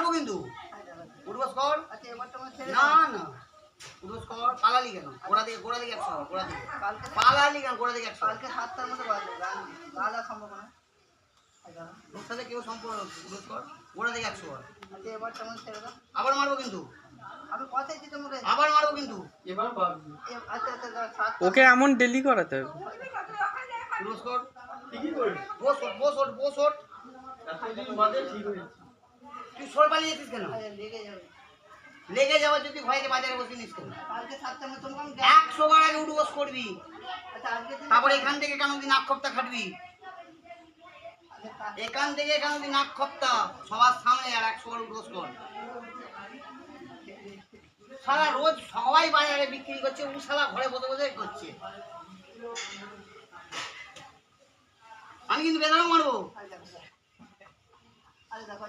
মারবো কিন্তু। উঠবস কর। না না উঠবস কর। পালালি কেন? গোড়া দিকে 100 গোড়া দিকে পালালি কেন? গোড়া দিকে 100। কালকে 7টার মধ্যে বাজবে, গালা সম্ভাবনা তোর সাথে কেউ সম্পর্ক উঠবস কর। গোড়া দিকে 100। আচ্ছা এবার তেমন ছেড়ে দাও। আবার মারবো কিন্তু। আমি কথাই দিতে তোমাকে। আবার মারবো কিন্তু। এবার পারবি। আচ্ছা আচ্ছা ওকে এমন ডেলি করাতে হবে। উঠবস কর। ঠিকই করিস। বস ওঠ। এতদিন বাদে ঠিক হয়েছে। তুই সর পালিয়ে যেতিস কেন? লেগে যাবে। লেগে যাওয়ার যদি ভয়কে বাজারে বসে নিস কেন? কালকে 7টার মধ্যে তোমাকে 100 বার আগে উঠবস করবি। আচ্ছা আজকে তারপরে এখান থেকে কেন তুই নাক খপ্তা খাটবি? এখান থেকে কেন তুই নাক খপ্তা সবার সামনে আর 100 বার উঠবস কর। সারা রোজ সবাই বাজারে বিক্রি করছে, ও সারা ঘরে বসে বসে করছে। আমি কিন্তু বেদনা মারবো। আরে দেখো